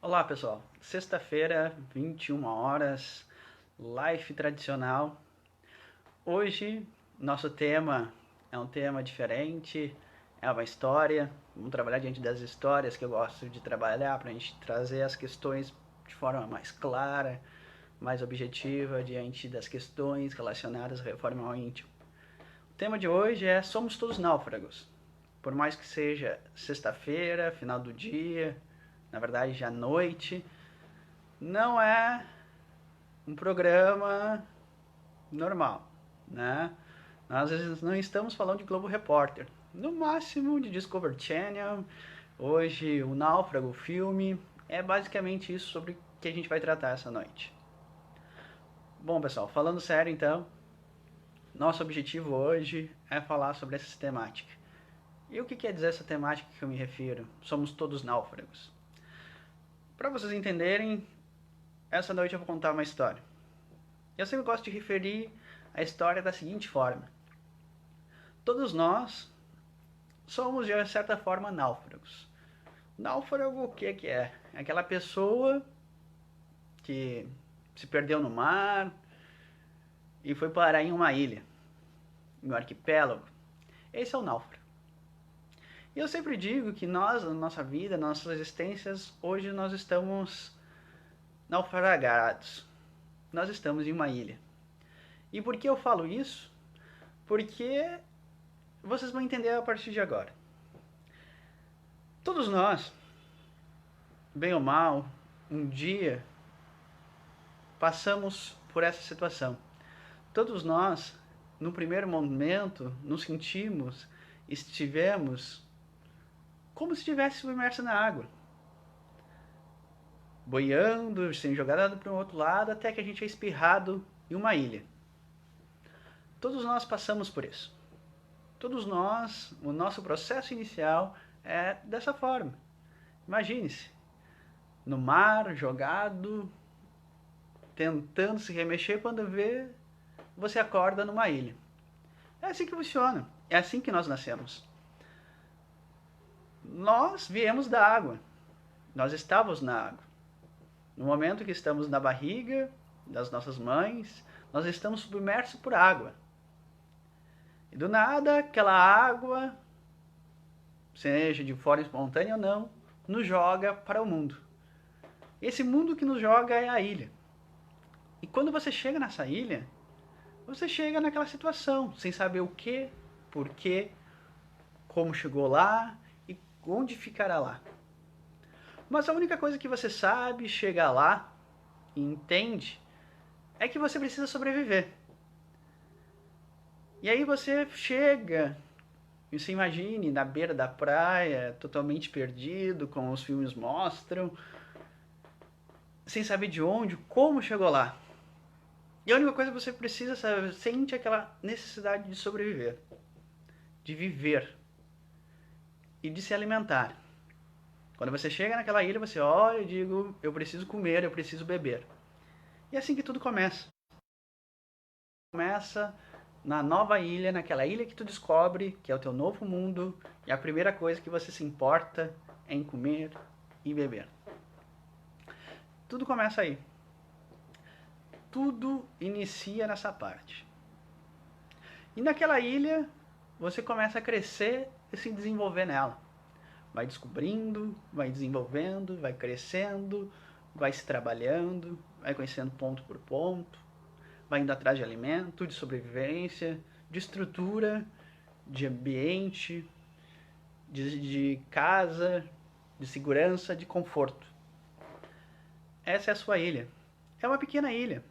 Olá pessoal, sexta-feira, 21 horas, live tradicional. Hoje, nosso tema é um tema diferente, é uma história. Vamos trabalhar diante das histórias que eu gosto de trabalhar para a gente trazer as questões de forma mais clara, mais objetiva, diante das questões relacionadas à reforma íntima. O tema de hoje é Somos Todos Náufragos. Por mais que seja sexta-feira, final do dia, na verdade já noite, não é um programa normal, né? Nós às vezes não estamos falando de Globo Repórter, no máximo de Discovery Channel. Hoje o Náufrago, o filme, é basicamente isso sobre o que a gente vai tratar essa noite. Bom pessoal, falando sério então, nosso objetivo hoje é falar sobre essa temática. E o que quer dizer essa temática que eu me refiro? Somos todos náufragos. Para vocês entenderem, essa noite eu vou contar uma história. Eu sempre gosto de referir a história da seguinte forma: todos nós somos de certa forma náufragos. Náufrago o que é? É aquela pessoa que se perdeu no mar e foi parar em uma ilha, em um arquipélago. Esse é o náufrago. E eu sempre digo que nós, na nossa vida, nas nossas existências, hoje nós estamos naufragados. Nós estamos em uma ilha. E por que eu falo isso? Porque vocês vão entender a partir de agora. Todos nós, bem ou mal, um dia passamos por essa situação. Todos nós, no primeiro momento, nos sentimos, estivemos como se estivesse submerso na água, boiando, sendo jogado para um outro lado, até que a gente é espirrado em uma ilha. Todos nós passamos por isso. Todos nós, o nosso processo inicial é dessa forma. Imagine-se, no mar, jogado, tentando se remexer, quando vê, você acorda numa ilha. É assim que funciona. É assim que nós nascemos. Nós viemos da água. Nós estávamos na água. No momento que estamos na barriga das nossas mães, nós estamos submersos por água. E do nada, aquela água, seja de forma espontânea ou não, nos joga para o mundo. Esse mundo que nos joga é a ilha. E quando você chega nessa ilha, você chega naquela situação, sem saber o que, porquê, como chegou lá e onde ficará lá. Mas a única coisa que você sabe, chega lá e entende, é que você precisa sobreviver. E aí você chega, e se imagine na beira da praia, totalmente perdido, como os filmes mostram, sem saber de onde, como chegou lá. E a única coisa que você precisa saber, sente aquela necessidade de sobreviver, de viver e de se alimentar. Quando você chega naquela ilha, você olha e diz: eu preciso comer, eu preciso beber. E é assim que tudo começa. Começa na nova ilha, naquela ilha que tu descobre que é o teu novo mundo, e a primeira coisa que você se importa é em comer e beber. Tudo começa aí. Tudo inicia nessa parte. E naquela ilha, você começa a crescer e se desenvolver nela. Vai descobrindo, vai desenvolvendo, vai crescendo, vai se trabalhando, vai conhecendo ponto por ponto, vai indo atrás de alimento, de sobrevivência, de estrutura, de ambiente, de casa, de segurança, de conforto. Essa é a sua ilha. É uma pequena ilha,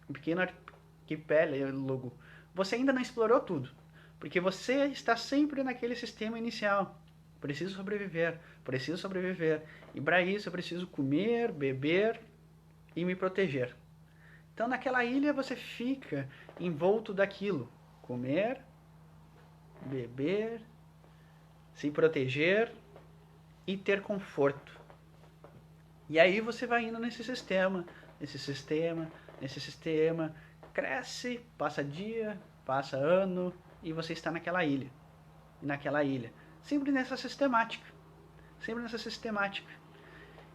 um pequeno arquipélago. Você ainda não explorou tudo, porque você está sempre naquele sistema inicial. Preciso sobreviver, preciso sobreviver. E para isso eu preciso comer, beber e me proteger. Então naquela ilha você fica envolto daquilo. Comer, beber, se proteger e ter conforto. E aí você vai indo nesse sistema, cresce, passa dia, passa ano e você está naquela ilha. E naquela ilha. Sempre nessa sistemática.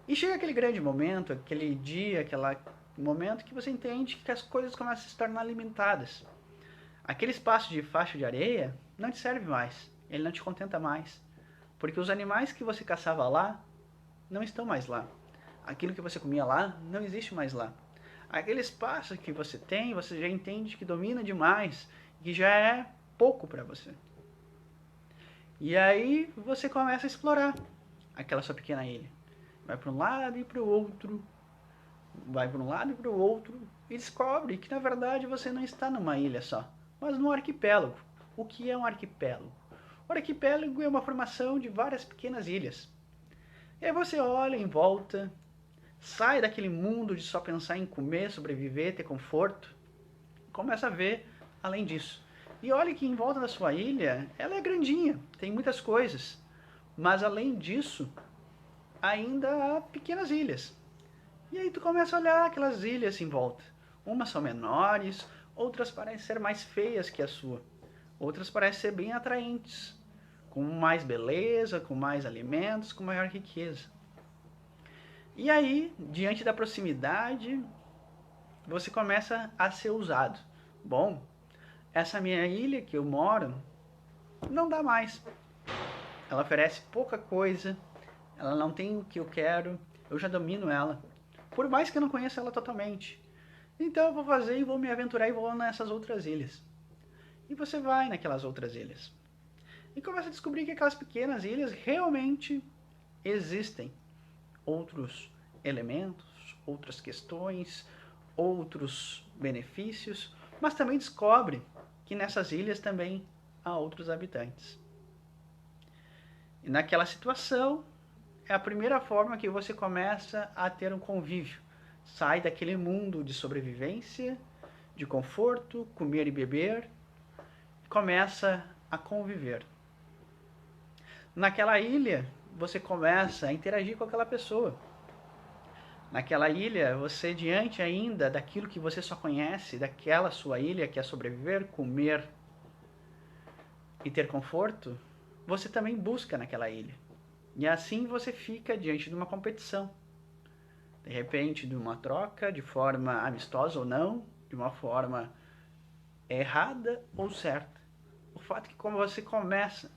E chega aquele grande momento, aquele dia, aquele momento que você entende que as coisas começam a se tornar limitadas. Aquele espaço de faixa de areia não te serve mais, ele não te contenta mais, porque os animais que você caçava lá não estão mais lá. Aquilo que você comia lá não existe mais lá. Aquele espaço que você tem, você já entende que domina demais, que já é pouco para você. E aí você começa a explorar aquela sua pequena ilha. Vai para um lado e para o outro, vai para um lado e para o outro, e descobre que na verdade você não está numa ilha só, mas num arquipélago. O que é um arquipélago? O arquipélago é uma formação de várias pequenas ilhas. E aí você olha em volta, sai daquele mundo de só pensar em comer, sobreviver, ter conforto, e começa a ver além disso. E olha que em volta da sua ilha, ela é grandinha, tem muitas coisas, mas além disso, ainda há pequenas ilhas. E aí tu começa a olhar aquelas ilhas em volta. Umas são menores, outras parecem ser mais feias que a sua. Outras parecem ser bem atraentes, com mais beleza, com mais alimentos, com maior riqueza. E aí, diante da proximidade, você começa a ser usado. Bom, essa minha ilha que eu moro não dá mais. Ela oferece pouca coisa, ela não tem o que eu quero, eu já domino ela. Por mais que eu não conheça ela totalmente. Então eu vou fazer e vou me aventurar e vou nessas outras ilhas. E você vai naquelas outras ilhas. E começa a descobrir que aquelas pequenas ilhas realmente existem. Outros elementos, outras questões, outros benefícios, mas também descobre que nessas ilhas também há outros habitantes. E naquela situação, é a primeira forma que você começa a ter um convívio. Sai daquele mundo de sobrevivência, de conforto, comer e beber, começa a conviver. Naquela ilha, você começa a interagir com aquela pessoa. Naquela ilha, você, diante ainda daquilo que você só conhece, daquela sua ilha, que é sobreviver, comer e ter conforto, você também busca naquela ilha. E assim você fica diante de uma competição. De repente, de uma troca, de forma amistosa ou não, de uma forma errada ou certa. O fato é que como você começa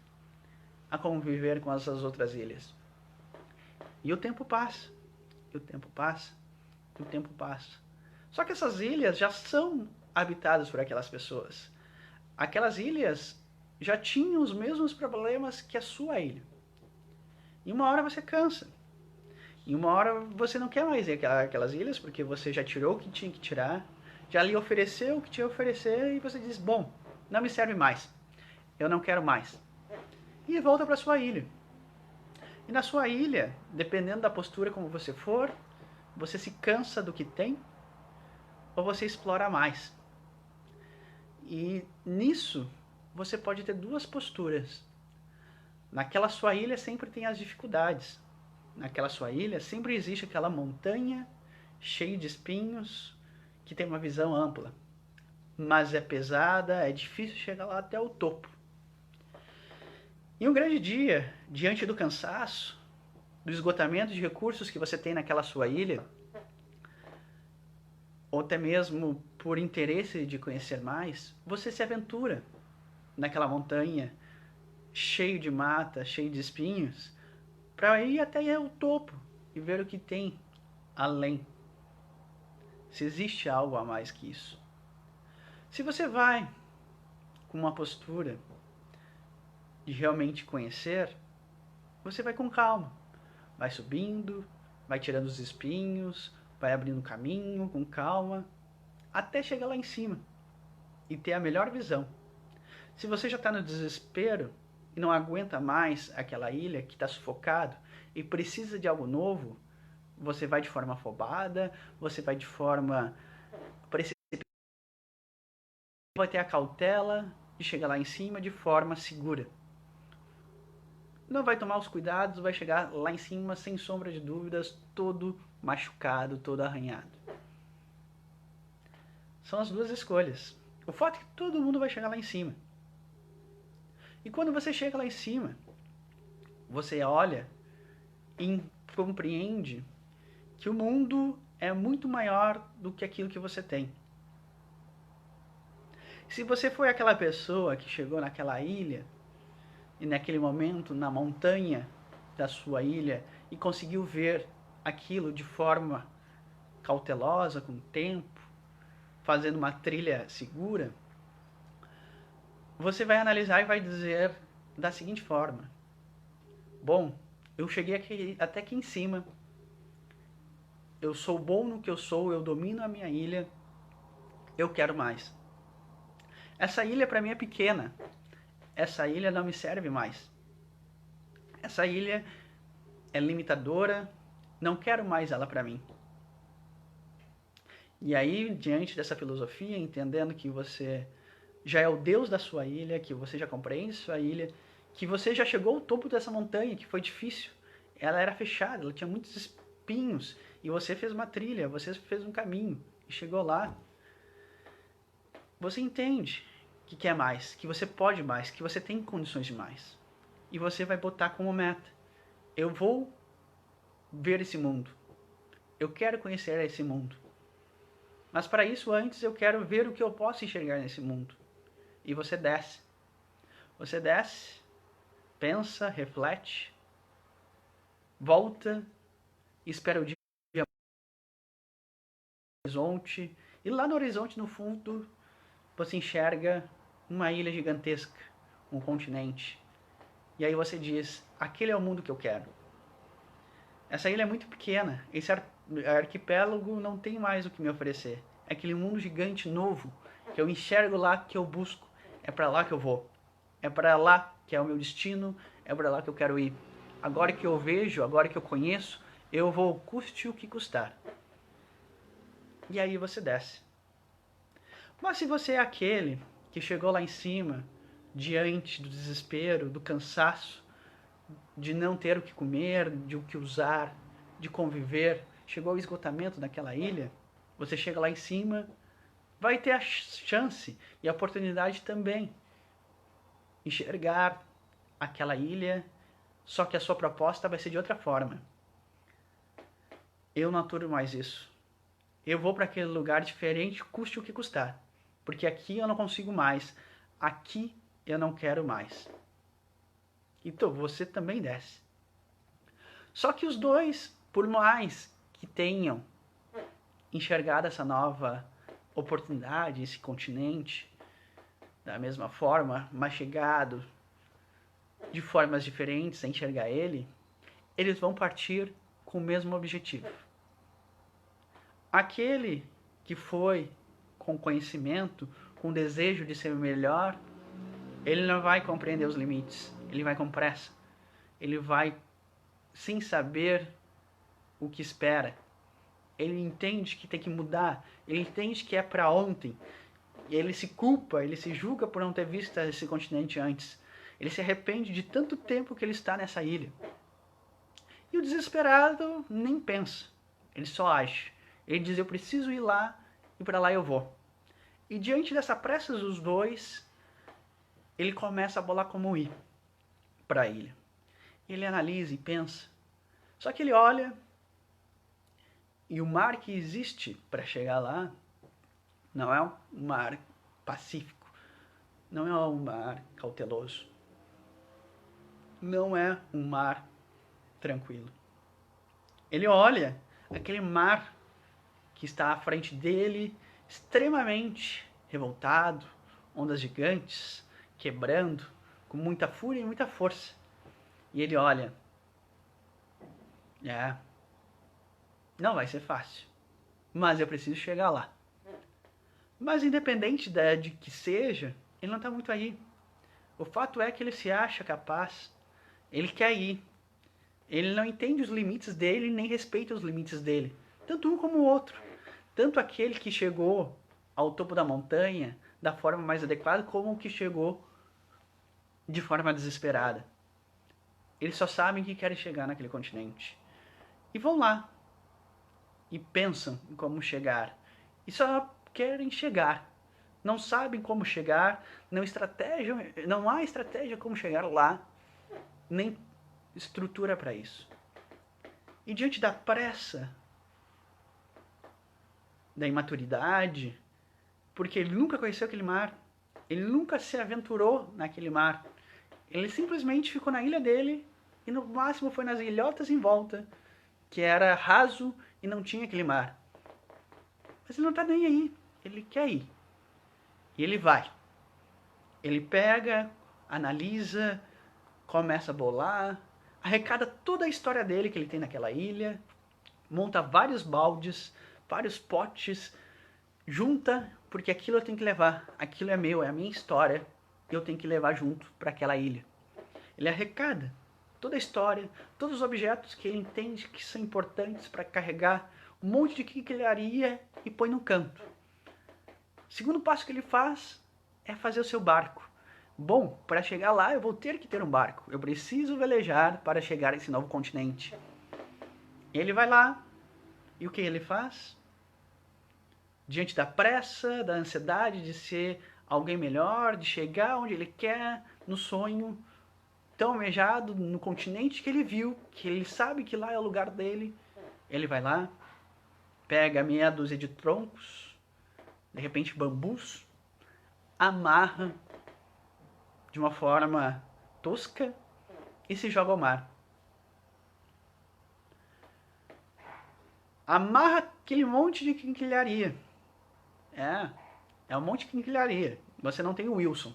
a conviver com essas outras ilhas. E o tempo passa, e o tempo passa, e o tempo passa. Só que essas ilhas já são habitadas por aquelas pessoas. Aquelas ilhas já tinham os mesmos problemas que a sua ilha. E uma hora você cansa. E uma hora você não quer mais ir aquelas ilhas, porque você já tirou o que tinha que tirar, já lhe ofereceu o que tinha que oferecer, e você diz, bom, não me serve mais, eu não quero mais. E volta para sua ilha. E na sua ilha, dependendo da postura como você for, você se cansa do que tem, ou você explora mais. E nisso, você pode ter duas posturas. Naquela sua ilha sempre tem as dificuldades. Naquela sua ilha sempre existe aquela montanha cheia de espinhos que tem uma visão ampla. Mas é pesada, é difícil chegar lá até o topo. E um grande dia, diante do cansaço, do esgotamento de recursos que você tem naquela sua ilha, ou até mesmo por interesse de conhecer mais, você se aventura naquela montanha cheio de mata, cheio de espinhos, para ir até o topo e ver o que tem além. Se existe algo a mais que isso. Se você vai com uma postura de realmente conhecer, você vai com calma. Vai subindo, vai tirando os espinhos, vai abrindo caminho com calma, até chegar lá em cima e ter a melhor visão. Se você já está no desespero e não aguenta mais aquela ilha que está sufocado e precisa de algo novo, você vai de forma afobada, você vai de forma precipitada, vai ter a cautela de chegar lá em cima de forma segura. Não vai tomar os cuidados, vai chegar lá em cima sem sombra de dúvidas, todo machucado, todo arranhado. São as duas escolhas. O fato é que todo mundo vai chegar lá em cima. E quando você chega lá em cima, você olha e compreende que o mundo é muito maior do que aquilo que você tem. Se você foi aquela pessoa que chegou naquela ilha, e naquele momento, na montanha da sua ilha, e conseguiu ver aquilo de forma cautelosa, com tempo, fazendo uma trilha segura, você vai analisar e vai dizer da seguinte forma: bom, eu cheguei aqui, até aqui em cima, eu sou bom no que eu sou, eu domino a minha ilha, eu quero mais. Essa ilha para mim é pequena, essa ilha não me serve mais. Essa ilha é limitadora, não quero mais ela para mim. E aí, diante dessa filosofia, entendendo que você já é o Deus da sua ilha, que você já compreende sua ilha, que você já chegou ao topo dessa montanha, que foi difícil. Ela era fechada, ela tinha muitos espinhos, e você fez uma trilha, você fez um caminho, e chegou lá. Você entende que quer mais, que você pode mais, que você tem condições de mais. E você vai botar como meta: eu vou ver esse mundo. Eu quero conhecer esse mundo. Mas para isso, antes, eu quero ver o que eu posso enxergar nesse mundo. E você desce. Você desce, pensa, reflete, volta, espera o dia no horizonte. E lá no horizonte, no fundo, você enxerga uma ilha gigantesca, um continente. E aí você diz: aquele é o mundo que eu quero. Essa ilha é muito pequena, esse arquipélago não tem mais o que me oferecer. É aquele mundo gigante novo que eu enxergo lá, que eu busco. É para lá que eu vou. É para lá que é o meu destino, é para lá que eu quero ir. Agora que eu vejo, agora que eu conheço, eu vou custe o que custar. E aí você desce. Mas se você é aquele que chegou lá em cima, diante do desespero, do cansaço, de não ter o que comer, de o que usar, de conviver, chegou ao esgotamento daquela ilha, você chega lá em cima, vai ter a chance e a oportunidade também enxergar aquela ilha, só que a sua proposta vai ser de outra forma. Eu não aturo mais isso. Eu vou para aquele lugar diferente, custe o que custar. Porque aqui eu não consigo mais. Aqui eu não quero mais. Então você também desce. Só que os dois, por mais que tenham enxergado essa nova oportunidade, esse continente, da mesma forma, mas chegado de formas diferentes a enxergar ele, eles vão partir com o mesmo objetivo. Aquele que foi com conhecimento, com desejo de ser melhor, ele não vai compreender os limites, ele vai com pressa, ele vai sem saber o que espera. Ele entende que tem que mudar, ele entende que é para ontem. E ele se culpa, ele se julga por não ter visto esse continente antes. Ele se arrepende de tanto tempo que ele está nessa ilha. E o desesperado nem pensa, ele só age. Ele diz: eu preciso ir lá e para lá eu vou. E diante dessa pressa dos dois, ele começa a bolar como ir para a ilha. Ele analisa e pensa. Só que ele olha e o mar que existe para chegar lá não é um mar pacífico, não é um mar cauteloso, não é um mar tranquilo. Ele olha aquele mar que está à frente dele, extremamente revoltado, ondas gigantes, quebrando, com muita fúria e muita força. E ele olha: não vai ser fácil, mas eu preciso chegar lá. Mas independente de que seja, ele não está muito aí. O fato é que ele se acha capaz, ele quer ir. Ele não entende os limites dele, nem respeita os limites dele. Tanto um como o outro. Tanto aquele que chegou ao topo da montanha da forma mais adequada, como o que chegou de forma desesperada. Eles só sabem que querem chegar naquele continente. E vão lá. E pensam em como chegar. E só querem chegar. Não sabem como chegar, não há estratégia como chegar lá, nem estrutura para isso. E diante da pressa da imaturidade, porque ele nunca conheceu aquele mar, ele nunca se aventurou naquele mar. Ele simplesmente ficou na ilha dele e no máximo foi nas ilhotas em volta, que era raso e não tinha aquele mar. Mas ele não tá nem aí, ele quer ir. E ele vai. Ele pega, analisa, começa a bolar, arrecada toda a história dele que ele tem naquela ilha, monta vários baldes, vários potes, junta, porque aquilo eu tenho que levar, aquilo é meu, é a minha história, e eu tenho que levar junto para aquela ilha. Ele arrecada toda a história, todos os objetos que ele entende que são importantes para carregar, um monte de quinquilharia e põe no canto. O segundo passo que ele faz é fazer o seu barco. Bom, para chegar lá eu vou ter que ter um barco. Eu preciso velejar para chegar a esse novo continente. Ele vai lá e o que ele faz? Diante da pressa, da ansiedade de ser alguém melhor, de chegar onde ele quer, no sonho tão almejado, no continente que ele viu, que ele sabe que lá é o lugar dele, ele vai lá, pega meia dúzia de troncos, de repente bambus, amarra de uma forma tosca e se joga ao mar. Amarra aquele monte de quinquilharia. É um monte de quinquilharia. Você não tem o Wilson.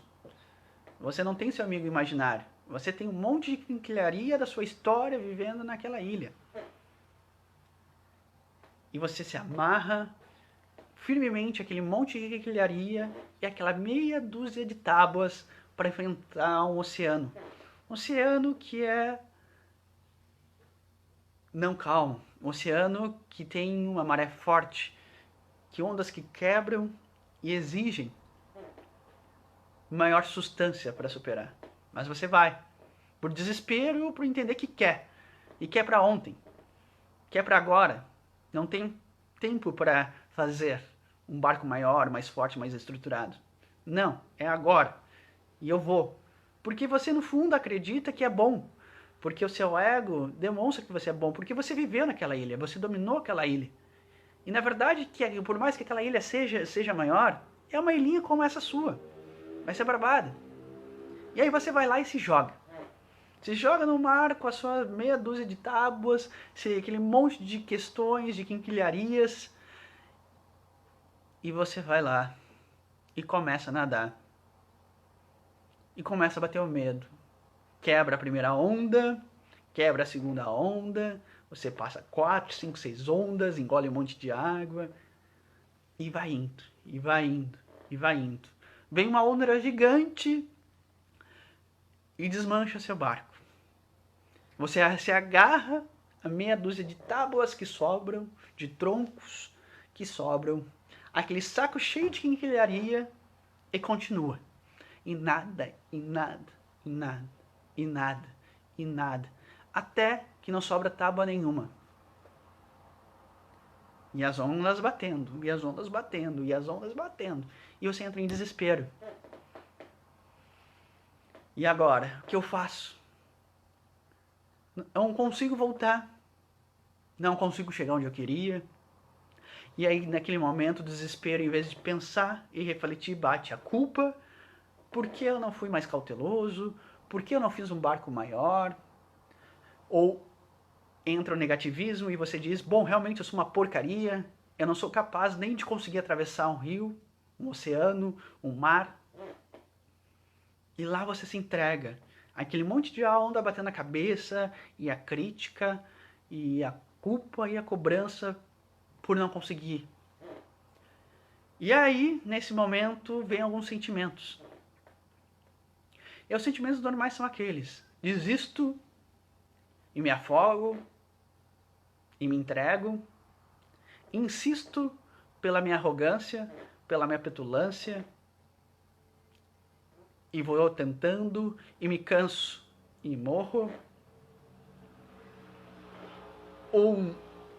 Você não tem seu amigo imaginário. Você tem um monte de quinquilharia da sua história vivendo naquela ilha. E você se amarra firmemente aquele monte de quinquilharia e aquela meia dúzia de tábuas para enfrentar um oceano. Um oceano que é não calmo. Um oceano que tem uma maré forte, que ondas que quebram e exigem maior substância para superar. Mas você vai, por desespero ou por entender que quer. E quer para ontem. Quer para agora. Não tem tempo para fazer um barco maior, mais forte, mais estruturado. Não, é agora. E eu vou. Porque você no fundo acredita que é bom. Porque o seu ego demonstra que você é bom. Porque você viveu naquela ilha, você dominou aquela ilha. E na verdade, por mais que aquela ilha seja maior, é uma ilhinha como essa sua. Vai ser barbada. E aí você vai lá e se joga. Se joga no mar com a sua meia dúzia de tábuas, aquele monte de questões, de quinquilharias. E você vai lá e começa a nadar. E começa a bater o medo. Quebra a primeira onda, quebra a segunda onda, você passa 4, 5, 6 ondas, engole um monte de água. E vai indo, e vai indo, e vai indo. Vem uma onda gigante e desmancha seu barco. Você se agarra a meia dúzia de tábuas que sobram, de troncos que sobram, aquele saco cheio de quinquilharia e continua. E nada, e nada, e nada, e nada, e nada. Até que não sobra tábua nenhuma. E as ondas batendo, e as ondas batendo, e as ondas batendo. E você entra em desespero. E agora? O que eu faço? Eu não consigo voltar. Não consigo chegar onde eu queria. E aí, naquele momento, o desespero, em vez de pensar e refletir, bate a culpa. Por que eu não fui mais cauteloso? Por que eu não fiz um barco maior? Ou entra o negativismo e você diz, bom, realmente eu sou uma porcaria, eu não sou capaz nem de conseguir atravessar um rio, um oceano, um mar. E lá você se entrega. Aquele monte de onda batendo na cabeça, e a crítica, e a culpa e a cobrança por não conseguir. E aí, nesse momento, vem alguns sentimentos. E os sentimentos normais são aqueles: desisto, e me afogo, e me entrego, insisto pela minha arrogância, pela minha petulância, e vou tentando, e me canso, e morro, ou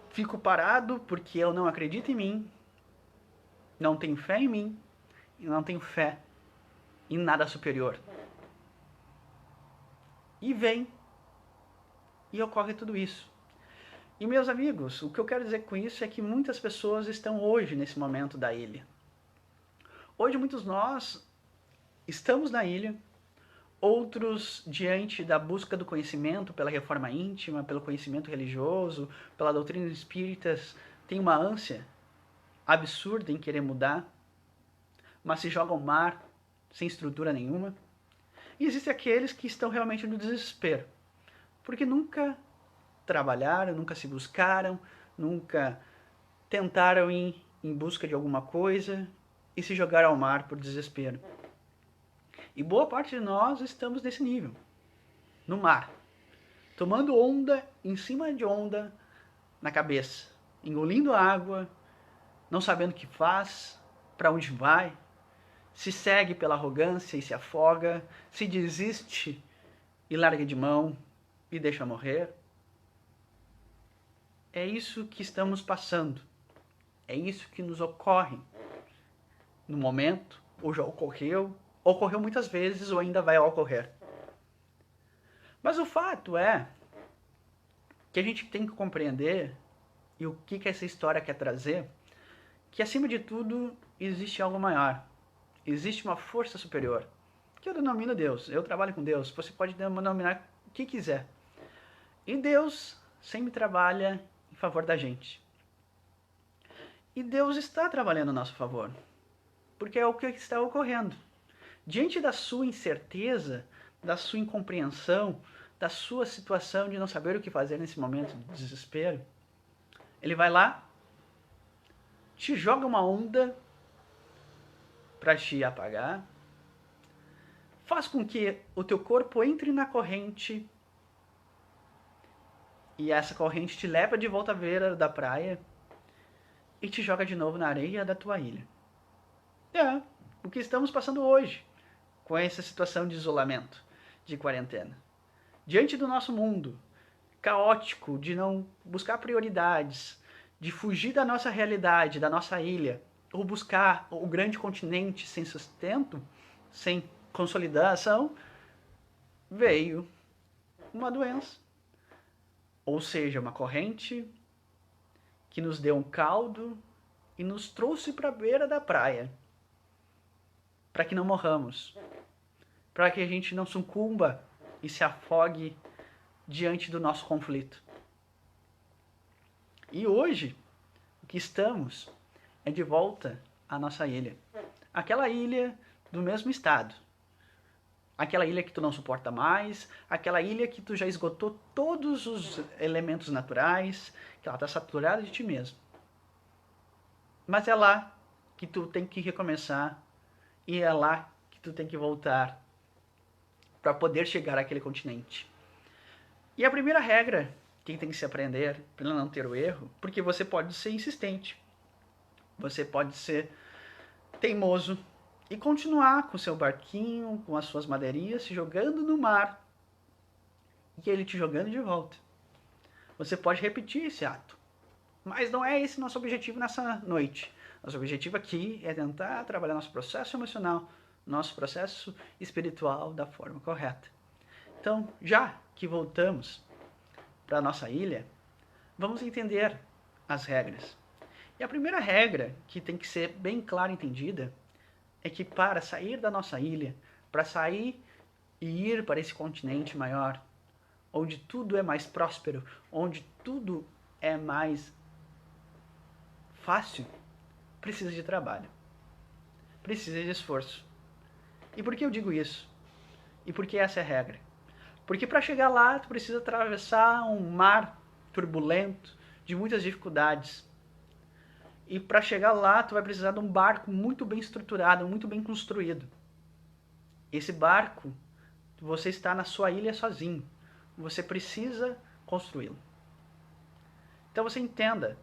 fico parado porque eu não acredito em mim, não tenho fé em mim, e não tenho fé em nada superior. E vem, e ocorre tudo isso. E meus amigos, o que eu quero dizer com isso é que muitas pessoas estão hoje nesse momento da ilha. Hoje muitos de nós estamos na ilha, outros diante da busca do conhecimento pela reforma íntima, pelo conhecimento religioso, pela doutrina espírita, têm uma ânsia absurda em querer mudar, mas se jogam ao mar sem estrutura nenhuma. E existem aqueles que estão realmente no desespero, porque nunca trabalharam, nunca se buscaram, nunca tentaram ir em busca de alguma coisa e se jogaram ao mar por desespero. E boa parte de nós estamos nesse nível, no mar, tomando onda em cima de onda na cabeça, engolindo água, não sabendo o que faz, para onde vai, se segue pela arrogância e se afoga, se desiste e larga de mão e deixa morrer. É isso que estamos passando, é isso que nos ocorre no momento, ou já ocorreu muitas vezes ou ainda vai ocorrer. Mas o fato é que a gente tem que compreender, e o que essa história quer trazer, que acima de tudo existe algo maior. Existe uma força superior, que eu denomino Deus. Eu trabalho com Deus, você pode denominar o que quiser. E Deus sempre trabalha em favor da gente. E Deus está trabalhando a nosso favor, porque é o que está ocorrendo. Diante da sua incerteza, da sua incompreensão, da sua situação de não saber o que fazer nesse momento de desespero, ele vai lá, te joga uma onda para te apagar, faz com que o teu corpo entre na corrente e essa corrente te leva de volta à beira da praia e te joga de novo na areia da tua ilha. É o que estamos passando hoje com essa situação de isolamento, de quarentena. Diante do nosso mundo caótico, de não buscar prioridades, de fugir da nossa realidade, da nossa ilha, ou buscar o grande continente sem sustento, sem consolidação, veio uma doença. Ou seja, uma corrente que nos deu um caldo e nos trouxe para a beira da praia, para que não morramos, para que a gente não sucumba e se afogue diante do nosso conflito. E hoje, o que estamos é de volta à nossa ilha. Aquela ilha do mesmo estado. Aquela ilha que tu não suporta mais, aquela ilha que tu já esgotou todos os elementos naturais, que ela está saturada de ti mesmo. Mas é lá que tu tem que recomeçar e é lá que tu tem que voltar para poder chegar àquele continente. E a primeira regra que tem que se aprender para não ter o erro, porque você pode ser insistente, você pode ser teimoso e continuar com seu barquinho, com as suas madeirinhas, se jogando no mar e ele te jogando de volta. Você pode repetir esse ato, mas não é esse nosso objetivo nessa noite. Nosso objetivo aqui é tentar trabalhar nosso processo emocional, nosso processo espiritual da forma correta. Então, já que voltamos para a nossa ilha, vamos entender as regras. E a primeira regra, que tem que ser bem clara e entendida, é que para sair da nossa ilha, para sair e ir para esse continente maior, onde tudo é mais próspero, onde tudo é mais fácil, precisa de trabalho, precisa de esforço. E por que eu digo isso? E por que essa é a regra? Porque para chegar lá, tu precisa atravessar um mar turbulento, de muitas dificuldades. E para chegar lá, tu vai precisar de um barco muito bem estruturado, muito bem construído. Esse barco, você está na sua ilha sozinho. Você precisa construí-lo. Então você entenda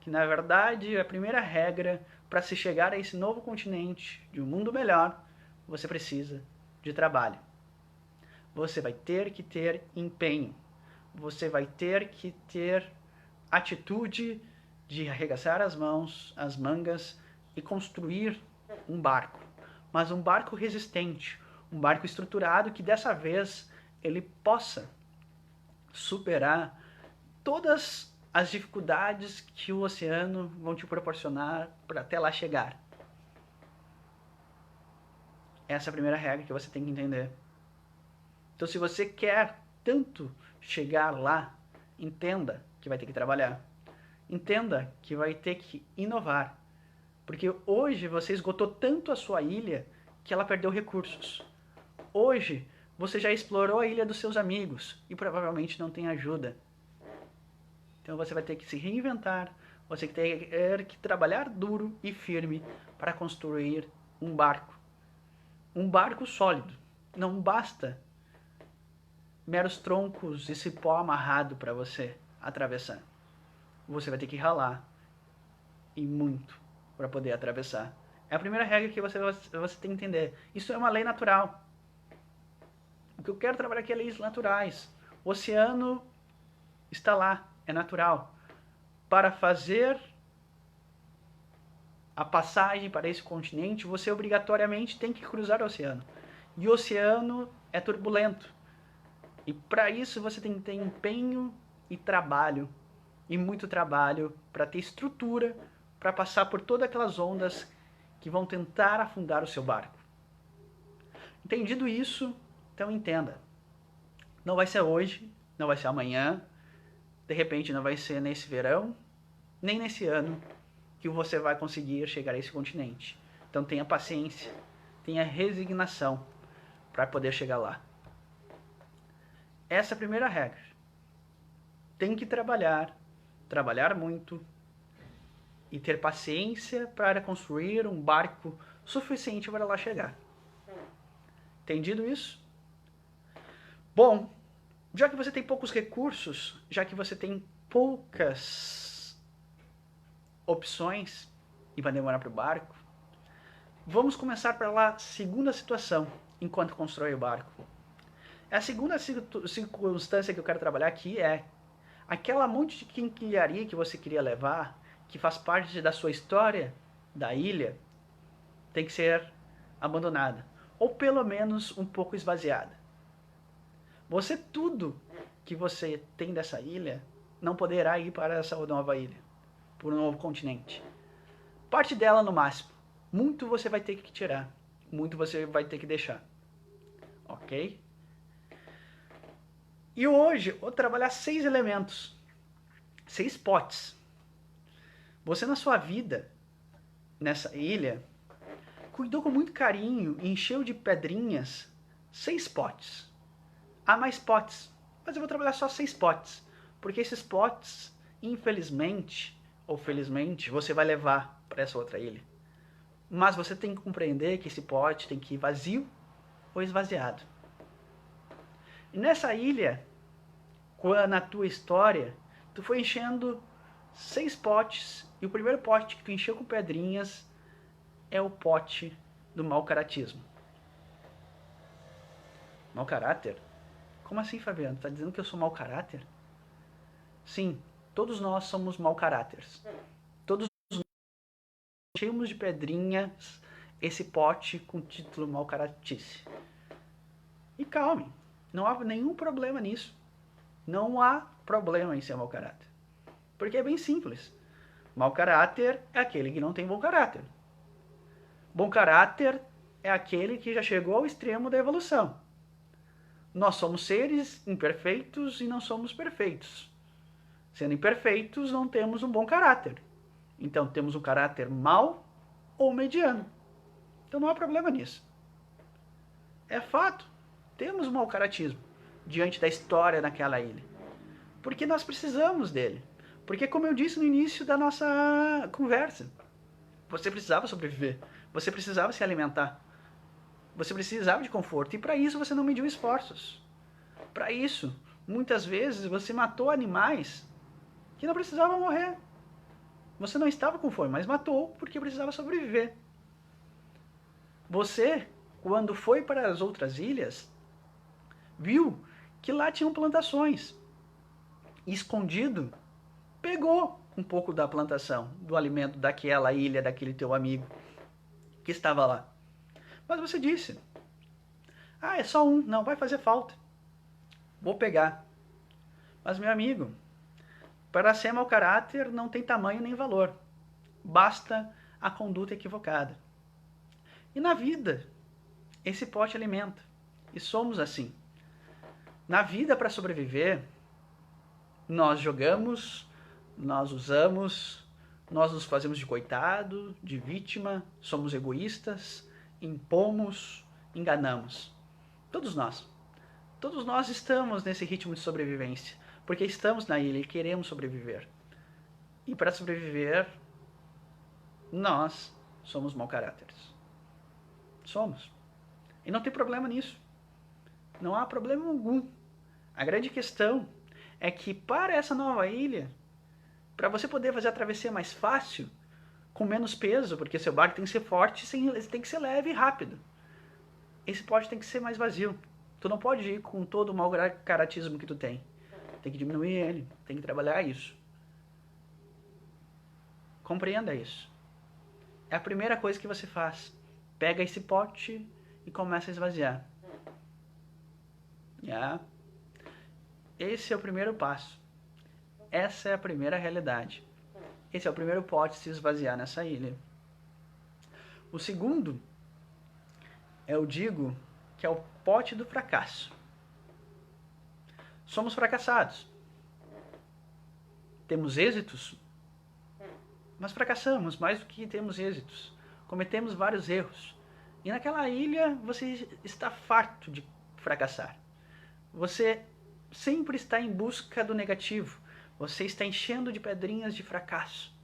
que, na verdade, a primeira regra para se chegar a esse novo continente, de um mundo melhor, você precisa de trabalho. Você vai ter que ter empenho. Você vai ter que ter atitude de arregaçar as mãos, as mangas e construir um barco. Mas um barco resistente, um barco estruturado que dessa vez ele possa superar todas as dificuldades que o oceano vão te proporcionar para até lá chegar. Essa é a primeira regra que você tem que entender. Então, se você quer tanto chegar lá, entenda que vai ter que trabalhar. Entenda que vai ter que inovar. Porque hoje você esgotou tanto a sua ilha que ela perdeu recursos. Hoje você já explorou a ilha dos seus amigos e provavelmente não tem ajuda. Então você vai ter que se reinventar, você vai ter que trabalhar duro e firme para construir um barco. Um barco sólido. Não basta meros troncos e cipó amarrado para você atravessar. Você vai ter que ralar e muito para poder atravessar. É a primeira regra que você tem que entender. Isso é uma lei natural. O que eu quero trabalhar aqui é leis naturais. O oceano está lá, é natural. Para fazer a passagem para esse continente, você obrigatoriamente tem que cruzar o oceano. E o oceano é turbulento. E para isso você tem que ter empenho e trabalho. E muito trabalho para ter estrutura para passar por todas aquelas ondas que vão tentar afundar o seu barco. Entendido isso, então entenda. Não vai ser hoje, não vai ser amanhã, de repente não vai ser nesse verão, nem nesse ano que você vai conseguir chegar a esse continente. Então tenha paciência, tenha resignação para poder chegar lá. Essa é a primeira regra. Tem que trabalhar muito e ter paciência para construir um barco suficiente para lá chegar. Entendido isso? Bom, já que você tem poucos recursos, já que você tem poucas opções e vai demorar para o barco, vamos começar pela segunda situação enquanto constrói o barco. A segunda circunstância que eu quero trabalhar aqui é aquela monte de quinquilharia que você queria levar, que faz parte da sua história da ilha, tem que ser abandonada, ou pelo menos um pouco esvaziada. Tudo que você tem dessa ilha não poderá ir para essa nova ilha, para um novo continente. Parte dela no máximo. Muito você vai ter que tirar, muito você vai ter que deixar. Ok? E hoje eu vou trabalhar 6 elementos, 6 potes. Você na sua vida, nessa ilha, cuidou com muito carinho e encheu de pedrinhas 6 potes. Há mais potes, mas eu vou trabalhar só 6 potes, porque esses potes, infelizmente ou felizmente, você vai levar para essa outra ilha. Mas você tem que compreender que esse pote tem que ir vazio ou esvaziado. E nessa ilha, na tua história, tu foi enchendo 6 potes, e o primeiro pote que tu encheu com pedrinhas é o pote do mau caratismo. Mau caráter? Como assim, Fabiano? Tá dizendo que eu sou mau caráter? Sim, todos nós somos mau caráteres. Todos nós enchemos de pedrinhas esse pote com o título mau caratice. E calme, não há nenhum problema nisso. Não há problema em ser mau caráter. Porque é bem simples. Mau caráter é aquele que não tem bom caráter. Bom caráter é aquele que já chegou ao extremo da evolução. Nós somos seres imperfeitos e não somos perfeitos. Sendo imperfeitos, não temos um bom caráter. Então temos um caráter mau ou mediano. Então não há problema nisso. É fato, temos um mau caratismo diante da história daquela ilha. Porque nós precisamos dele. Porque, como eu disse no início da nossa conversa, você precisava sobreviver, você precisava se alimentar, você precisava de conforto, e para isso você não mediu esforços. Para isso, muitas vezes você matou animais que não precisavam morrer. Você não estava com fome, mas matou porque precisava sobreviver. Você, quando foi para as outras ilhas, viu que lá tinham plantações. E escondido, pegou um pouco da plantação, do alimento daquela ilha, daquele teu amigo que estava lá. Mas você disse, é só um, não vai fazer falta. Vou pegar. Mas, meu amigo, Para ser mau caráter não tem tamanho nem valor. Basta a conduta equivocada. E na vida, esse pote alimenta. E somos assim. Na vida, para sobreviver, nós jogamos, nós usamos, nós nos fazemos de coitado, de vítima, somos egoístas, impomos, enganamos. Todos nós. Todos nós estamos nesse ritmo de sobrevivência, porque estamos na ilha e queremos sobreviver. E para sobreviver, nós somos mau caráteres. Somos. E não tem problema nisso. Não há problema algum. A grande questão é que para essa nova ilha, para você poder fazer a travessia mais fácil, com menos peso, porque seu barco tem que ser forte, tem que ser leve e rápido. Esse pote tem que ser mais vazio. Tu não pode ir com todo o mau caratismo que tu tem. Tem que diminuir ele, tem que trabalhar isso. Compreenda isso. É a primeira coisa que você faz. Pega esse pote e começa a esvaziar. Yeah. Esse é o primeiro passo. Essa é a primeira realidade. Esse é o primeiro pote se esvaziar nessa ilha. O segundo, eu digo que é o pote do fracasso. Somos fracassados. Temos êxitos, mas fracassamos mais do que temos êxitos. Cometemos vários erros. E naquela ilha você está farto de fracassar. Você sempre está em busca do negativo. Você está enchendo de pedrinhas de fracasso.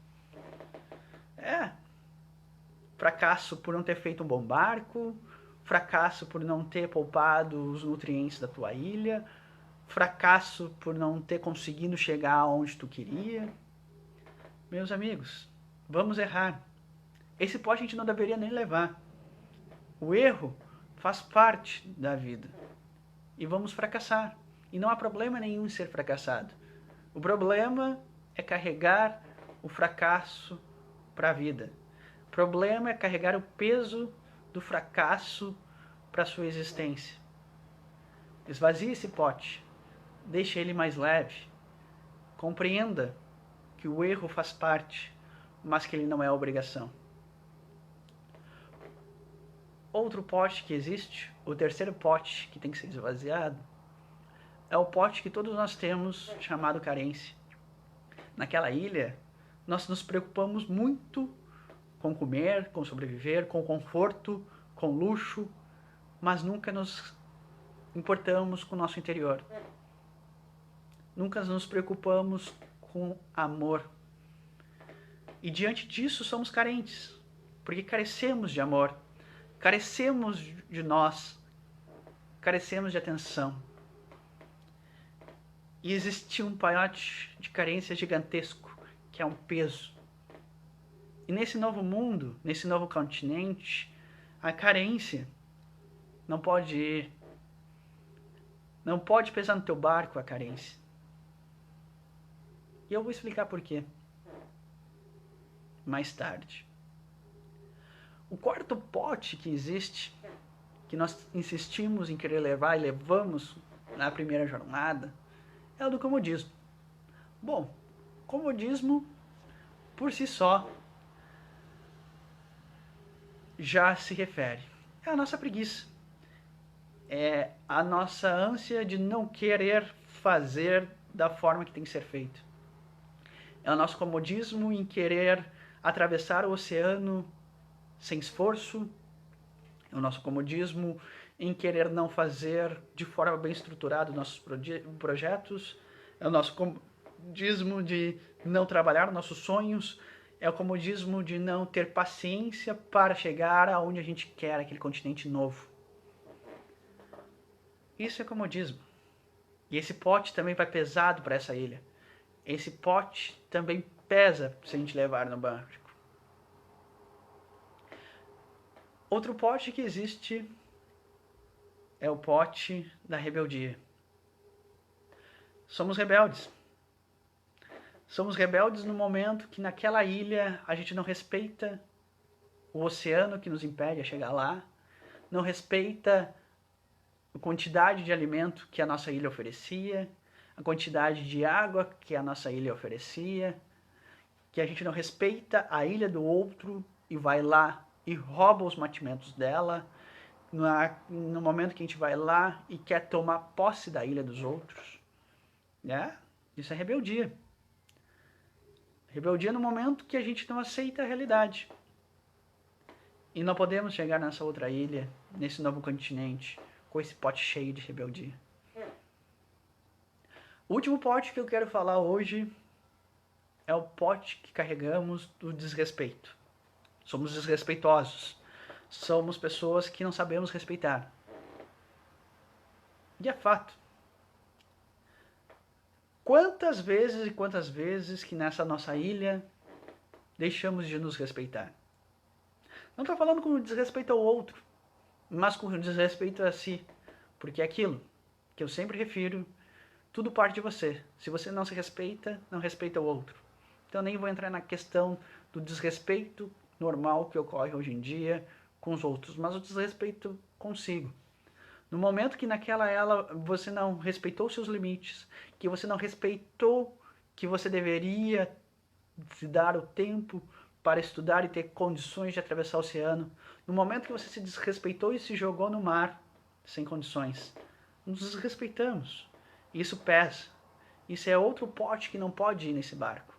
Fracasso por não ter feito um bom barco, fracasso por não ter poupado os nutrientes da tua ilha, fracasso por não ter conseguido chegar onde tu queria. Meus amigos, vamos errar. Esse pote a gente não deveria nem levar. O erro faz parte da vida. E vamos fracassar. E não há problema nenhum em ser fracassado. O problema é carregar o fracasso para a vida. O problema é carregar o peso do fracasso para a sua existência. Esvazie esse pote. Deixe ele mais leve. Compreenda que o erro faz parte, mas que ele não é obrigação. Outro pote que existe, o terceiro pote que tem que ser esvaziado, é o pote que todos nós temos, chamado carência. Naquela ilha, nós nos preocupamos muito com comer, com sobreviver, com conforto, com luxo, mas nunca nos importamos com o nosso interior. Nunca nos preocupamos com amor. E diante disso somos carentes, porque carecemos de amor, carecemos de nós, carecemos de atenção. E existe um paiote de carência gigantesco, que é um peso. E nesse novo mundo, nesse novo continente, a carência não pode ir. Não pode pesar no teu barco a carência. E eu vou explicar por quê mais tarde. O quarto pote que existe, que nós insistimos em querer levar e levamos na primeira jornada, é o do comodismo. Bom, comodismo por si só já se refere. É a nossa preguiça. É a nossa ânsia de não querer fazer da forma que tem que ser feito. É o nosso comodismo em querer atravessar o oceano sem esforço. É o nosso comodismo em querer não fazer de forma bem estruturada nossos projetos. É o nosso comodismo de não trabalhar nossos sonhos. É o comodismo de não ter paciência para chegar aonde a gente quer, aquele continente novo. Isso é comodismo. E esse pote também vai pesado para essa ilha. Esse pote também pesa se a gente levar no barco. Outro pote que existe é o pote da rebeldia. Somos rebeldes. Somos rebeldes no momento que naquela ilha a gente não respeita o oceano que nos impede a chegar lá, não respeita a quantidade de alimento que a nossa ilha oferecia, a quantidade de água que a nossa ilha oferecia, que a gente não respeita a ilha do outro e vai lá e rouba os mantimentos dela, no momento que a gente vai lá e quer tomar posse da ilha dos outros. Né? Isso é rebeldia. Rebeldia no momento que a gente não aceita a realidade. E não podemos chegar nessa outra ilha, nesse novo continente, com esse pote cheio de rebeldia. O último pote que eu quero falar hoje é o pote que carregamos do desrespeito. Somos desrespeitosos. Somos pessoas que não sabemos respeitar. E é fato. Quantas vezes que nessa nossa ilha deixamos de nos respeitar? Não estou falando com desrespeito ao outro, mas com desrespeito a si. Porque é aquilo que eu sempre refiro, tudo parte de você. Se você não se respeita, não respeita o outro. Então nem vou entrar na questão do desrespeito normal que ocorre hoje em dia com os outros, mas o desrespeito consigo. No momento que naquela ela você não respeitou seus limites, que você não respeitou que você deveria se dar o tempo para estudar e ter condições de atravessar o oceano, no momento que você se desrespeitou e se jogou no mar sem condições, nos desrespeitamos. Isso pesa. Isso é outro pote que não pode ir nesse barco.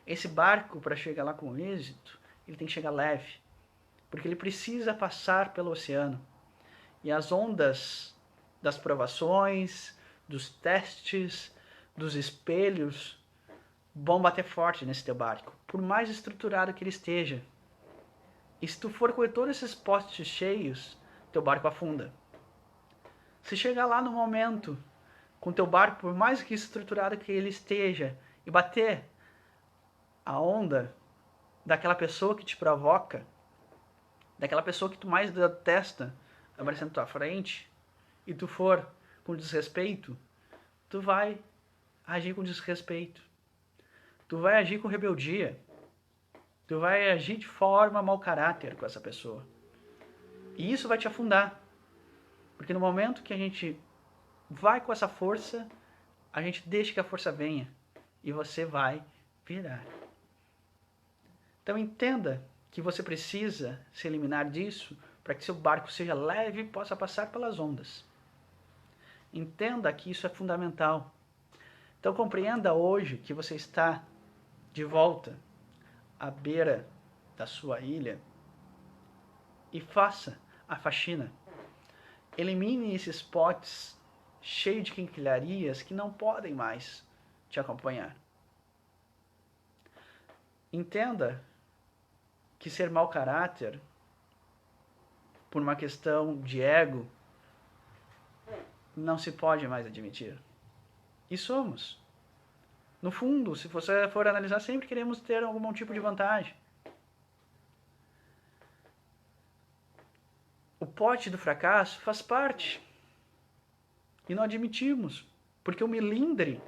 Esse barco, para chegar lá com êxito, ele tem que chegar leve, porque ele precisa passar pelo oceano. E as ondas das provações, dos testes, dos espelhos, vão bater forte nesse teu barco, por mais estruturado que ele esteja. E se tu for com todos esses postes cheios, teu barco afunda. Se chegar lá no momento, com teu barco, por mais que estruturado que ele esteja, e bater a onda daquela pessoa que te provoca, daquela pessoa que tu mais detesta, aparecendo na tua frente, e tu for com desrespeito, tu vai agir com desrespeito. Tu vai agir com rebeldia. Tu vai agir de forma mau caráter com essa pessoa. E isso vai te afundar. Porque no momento que a gente vai com essa força, a gente deixa que a força venha. E você vai virar. Então entenda que você precisa se eliminar disso para que seu barco seja leve e possa passar pelas ondas. Entenda que isso é fundamental. Então compreenda hoje que você está de volta à beira da sua ilha e faça a faxina. Elimine esses potes cheios de quinquilharias que não podem mais te acompanhar. Entenda que ser mau caráter, por uma questão de ego, não se pode mais admitir. E somos. No fundo, se você for analisar, sempre queremos ter algum tipo de vantagem. O pote do fracasso faz parte. E não admitimos. Porque o melindre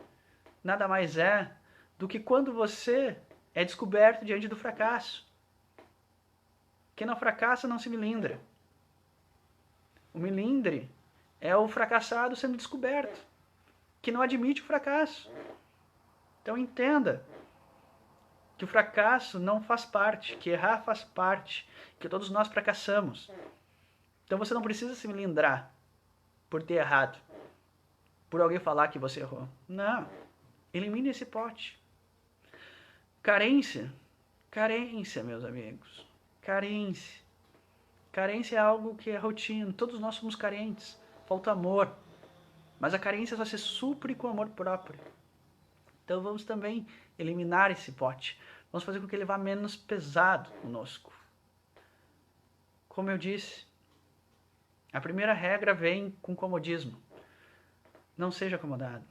nada mais é do que quando você é descoberto diante do fracasso. Quem não fracassa não se melindra. O melindre é o fracassado sendo descoberto, que não admite o fracasso. Então entenda que o fracasso não faz parte, que errar faz parte, que todos nós fracassamos. Então você não precisa se melindrar por ter errado, por alguém falar que você errou. Não, elimine esse pote. Carência, meus amigos, carência. Carência é algo que é rotina, todos nós somos carentes, falta amor. Mas a carência só se supre com amor próprio. Então vamos também eliminar esse pote. Vamos fazer com que ele vá menos pesado conosco. Como eu disse, a primeira regra vem com comodismo. Não seja acomodado.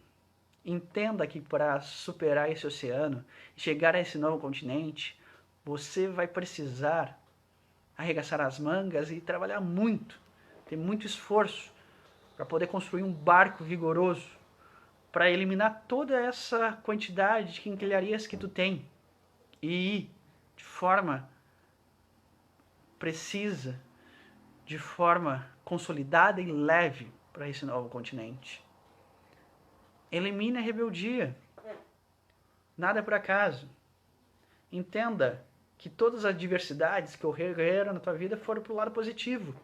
Entenda que para superar esse oceano e chegar a esse novo continente, você vai precisar arregaçar as mangas e trabalhar muito, ter muito esforço para poder construir um barco vigoroso, para eliminar toda essa quantidade de quinquilharias que tu tem e ir de forma precisa, de forma consolidada e leve para esse novo continente. Elimine a rebeldia. Nada é por acaso. Entenda que todas as adversidades que ocorreram na tua vida foram para o lado positivo.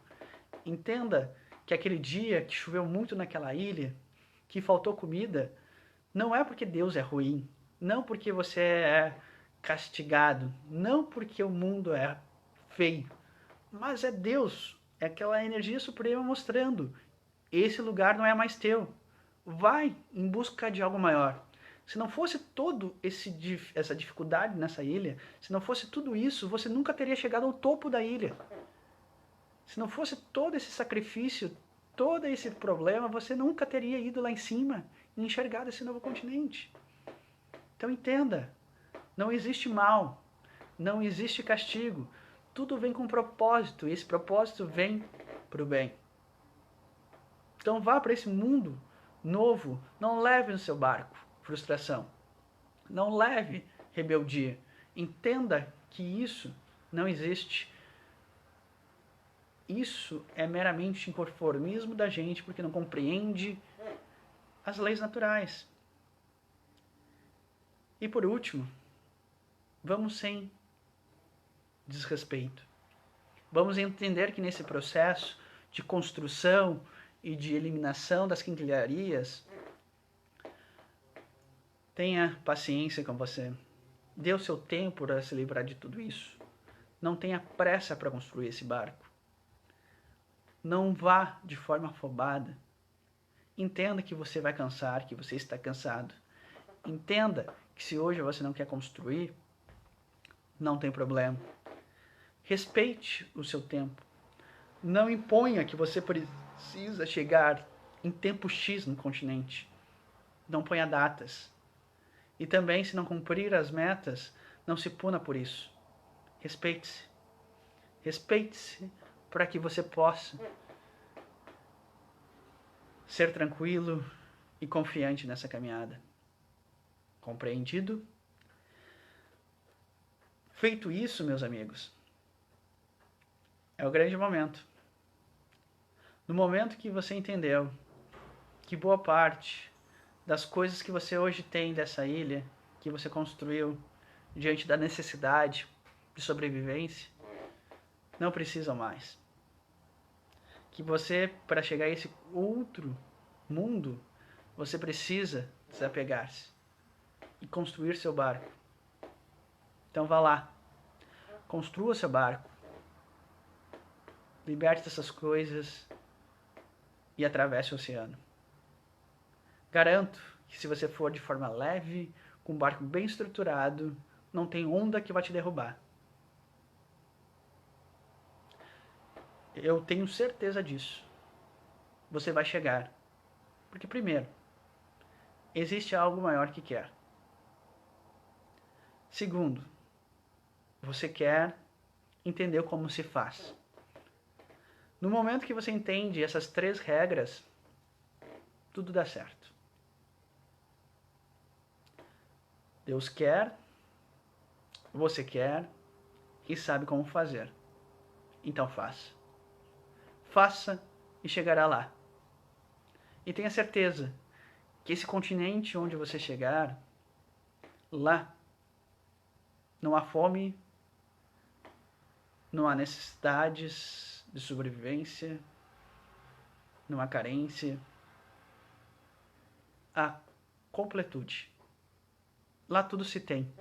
Entenda que aquele dia que choveu muito naquela ilha, que faltou comida, não é porque Deus é ruim, não porque você é castigado, não porque o mundo é feio, mas é Deus, é aquela energia suprema mostrando: esse lugar não é mais teu. Vai em busca de algo maior. Se não fosse todo essa dificuldade nessa ilha, se não fosse tudo isso, você nunca teria chegado ao topo da ilha. Se não fosse todo esse sacrifício, todo esse problema, você nunca teria ido lá em cima e enxergado esse novo continente. Então entenda, não existe mal, não existe castigo. Tudo vem com propósito, e esse propósito vem para o bem. Então vá para esse mundo novo, não leve no seu barco frustração, não leve rebeldia. Entenda que isso não existe. Isso é meramente inconformismo da gente porque não compreende as leis naturais. E por último, vamos sem desrespeito. Vamos entender que nesse processo de construção e de eliminação das quinquilharias, tenha paciência com você. Dê o seu tempo para se livrar de tudo isso. Não tenha pressa para construir esse barco. Não vá de forma afobada. Entenda que você vai cansar, que você está cansado. Entenda que se hoje você não quer construir, não tem problema. Respeite o seu tempo. Não imponha que você precisa chegar em tempo X no continente. Não ponha datas. E também, se não cumprir as metas, não se puna por isso. Respeite-se. Respeite-se para que você possa ser tranquilo e confiante nessa caminhada. Compreendido? Feito isso, meus amigos, é o grande momento. No momento que você entendeu que boa parte das coisas que você hoje tem dessa ilha, que você construiu diante da necessidade de sobrevivência, não precisam mais. Que você, para chegar a esse outro mundo, você precisa desapegar-se e construir seu barco. Então vá lá, construa seu barco, liberte dessas coisas e atravesse o oceano. Garanto que se você for de forma leve, com um barco bem estruturado, não tem onda que vai te derrubar. Eu tenho certeza disso. Você vai chegar. Porque primeiro, existe algo maior que quer. Segundo, você quer entender como se faz. No momento que você entende essas 3 regras, tudo dá certo. Deus quer, você quer e sabe como fazer. Então faça. Faça e chegará lá. E tenha certeza que esse continente onde você chegar, lá não há fome, não há necessidades de sobrevivência, não há carência, há completude. Lá tudo se tem.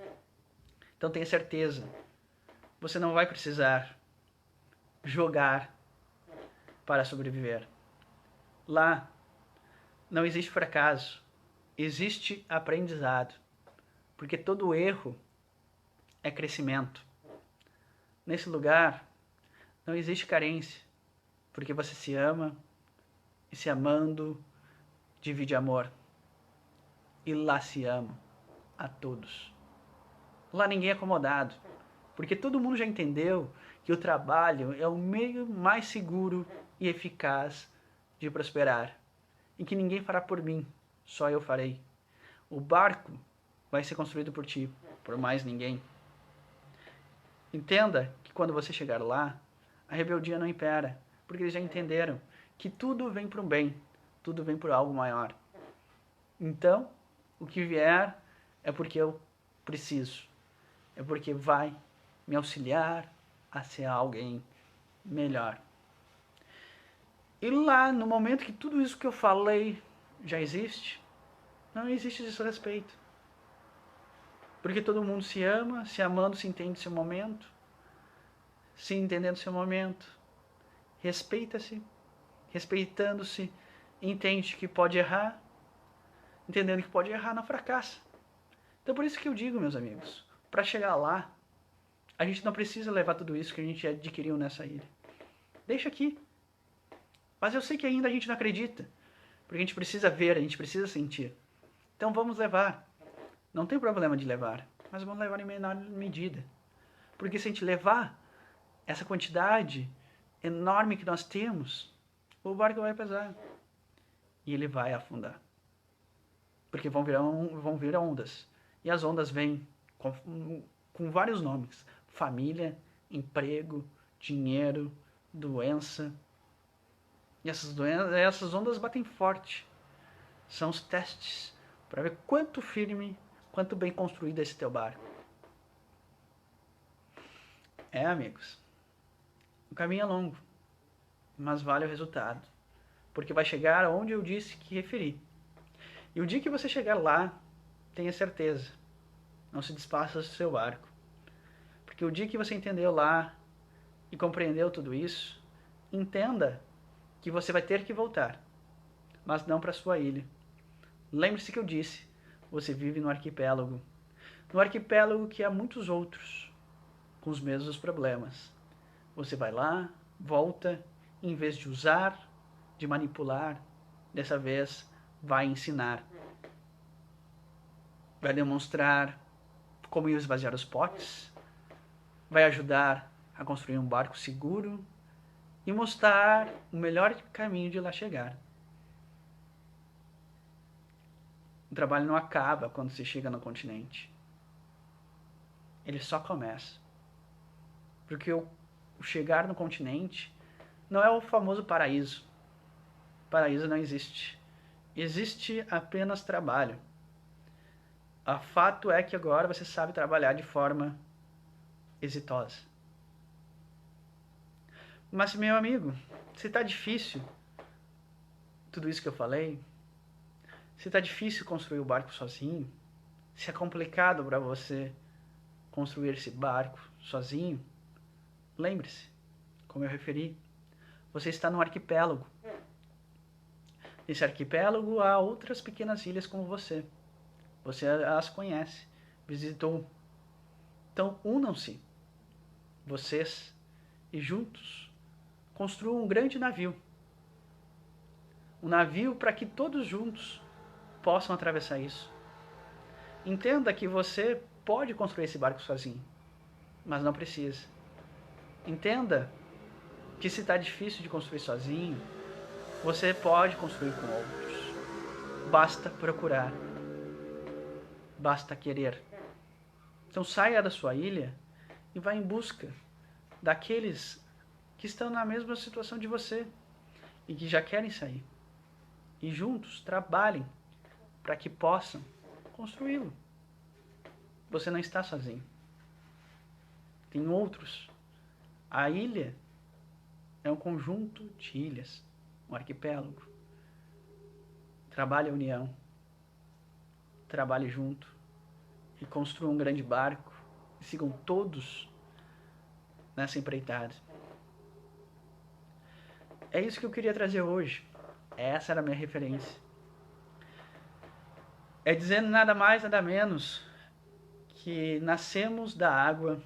Então tenha certeza, você não vai precisar jogar para sobreviver. Lá não existe fracasso, existe aprendizado, porque todo erro é crescimento. Nesse lugar não existe carência, porque você se ama e se amando divide amor. E lá se ama a todos. Lá ninguém é acomodado, porque todo mundo já entendeu que o trabalho é o meio mais seguro e eficaz de prosperar, e que ninguém fará por mim, só eu farei. O barco vai ser construído por ti, por mais ninguém. Entenda que quando você chegar lá, a rebeldia não impera, porque eles já entenderam que tudo vem para um bem, tudo vem por algo maior. Então, o que vier é porque eu preciso. É porque vai me auxiliar a ser alguém melhor. E lá, no momento que tudo isso que eu falei já existe, não existe desrespeito. Porque todo mundo se ama, se amando, se entende seu momento, se entendendo seu momento, respeita-se, respeitando-se, entende que pode errar, entendendo que pode errar, não fracassa. Então por isso que eu digo, meus amigos, para chegar lá, a gente não precisa levar tudo isso que a gente adquiriu nessa ilha. Deixa aqui. Mas eu sei que ainda a gente não acredita, porque a gente precisa ver, a gente precisa sentir. Então vamos levar. Não tem problema de levar, mas vamos levar em menor medida. Porque se a gente levar essa quantidade enorme que nós temos, o barco vai pesar. E ele vai afundar. Porque vão vir ondas. E as ondas vêm com vários nomes. Família, emprego, dinheiro, doença. E essas ondas batem forte. São os testes para ver quanto firme, quanto bem construído é esse teu barco. Amigos, o caminho é longo, mas vale o resultado. Porque vai chegar onde eu disse que referi. E o dia que você chegar lá, tenha certeza, não se desfaça do seu barco. Porque o dia que você entendeu lá e compreendeu tudo isso, entenda que você vai ter que voltar, mas não para sua ilha. Lembre-se que eu disse, você vive no arquipélago. No arquipélago que há muitos outros, com os mesmos problemas. Você vai lá, volta, em vez de usar, de manipular, dessa vez vai ensinar. Vai demonstrar como esvaziar os potes, vai ajudar a construir um barco seguro e mostrar o melhor caminho de lá chegar. O trabalho não acaba quando se chega no continente. Ele só começa. Porque o chegar no continente não é o famoso paraíso. Paraíso não existe. Existe apenas trabalho. O fato é que agora você sabe trabalhar de forma exitosa. Mas, meu amigo, se está difícil tudo isso que eu falei, se está difícil construir o barco sozinho, se é complicado para você construir esse barco sozinho, lembre-se, como eu referi, você está num arquipélago. Nesse arquipélago há outras pequenas ilhas como você. Você as conhece, visitou. Então unam-se, vocês, e juntos construam um grande navio. Um navio para que todos juntos possam atravessar isso. Entenda que você pode construir esse barco sozinho, mas não precisa. Entenda que se está difícil de construir sozinho, você pode construir com outros. Basta procurar. Basta querer. Então saia da sua ilha e vá em busca daqueles que estão na mesma situação de você e que já querem sair. E juntos trabalhem para que possam construí-lo. Você não está sozinho. Tem outros. A ilha é um conjunto de ilhas, um arquipélago. Trabalhe a união. Trabalhe junto. E construam um grande barco. E sigam todos nessa empreitada. É isso que eu queria trazer hoje. Essa era a minha referência. É dizendo nada mais, nada menos que nascemos da água,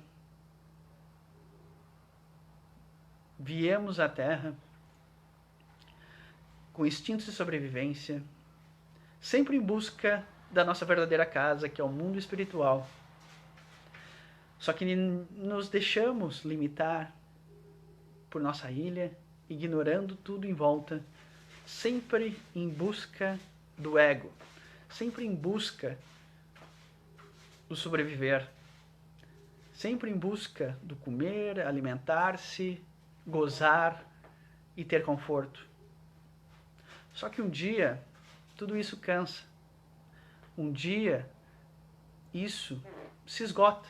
viemos à Terra com instintos de sobrevivência, sempre em busca da nossa verdadeira casa, que é o mundo espiritual. Só que nos deixamos limitar por nossa ilha, ignorando tudo em volta, sempre em busca do ego, sempre em busca do sobreviver, sempre em busca do comer, alimentar-se, gozar e ter conforto. Só que um dia tudo isso cansa um dia isso se esgota.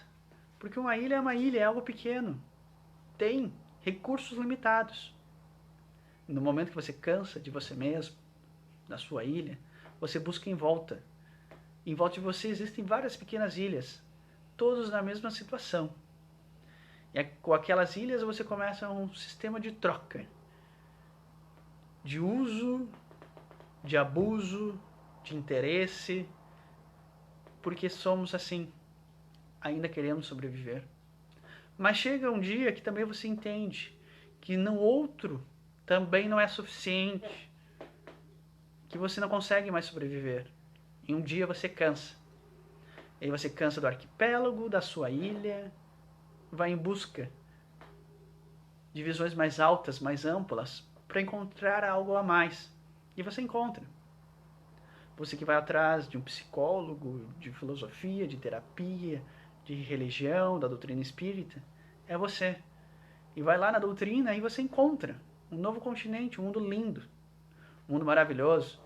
Porque uma ilha é uma ilha, é algo pequeno. Tem recursos limitados. No momento que você cansa de você mesmo, da sua ilha, você busca em volta. Em volta de você existem várias pequenas ilhas, todos na mesma situação. E com aquelas ilhas você começa um sistema de troca, de uso, de abuso, de interesse, porque somos assim, ainda queremos sobreviver. Mas chega um dia que também você entende que no outro também não é suficiente, que você não consegue mais sobreviver. E um dia você cansa. E aí você cansa do arquipélago, da sua ilha, vai em busca de visões mais altas, mais amplas, para encontrar algo a mais. E você encontra. Você que vai atrás de um psicólogo, de filosofia, de terapia, de religião, da doutrina espírita, é você. E vai lá na doutrina e você encontra um novo continente, um mundo lindo, um mundo maravilhoso.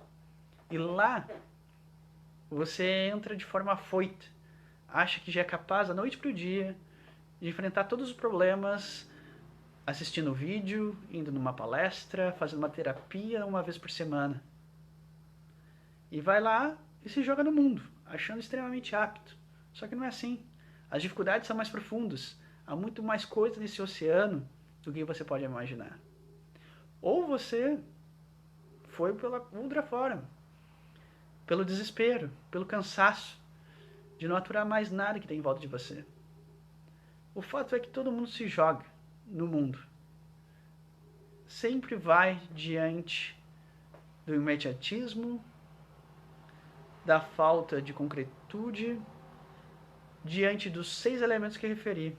E lá você entra de forma afoita, acha que já é capaz da noite para o dia de enfrentar todos os problemas assistindo vídeo, indo numa palestra, fazendo uma terapia uma vez por semana. E vai lá e se joga no mundo, achando extremamente apto. Só que não é assim. As dificuldades são mais profundas. Há muito mais coisa nesse oceano do que você pode imaginar. Ou você foi pela outra forma, pelo desespero, pelo cansaço de não aturar mais nada que tem em volta de você. O fato é que todo mundo se joga no mundo. Sempre vai diante do imediatismo, da falta de concretude, diante dos 6 elementos que eu referi.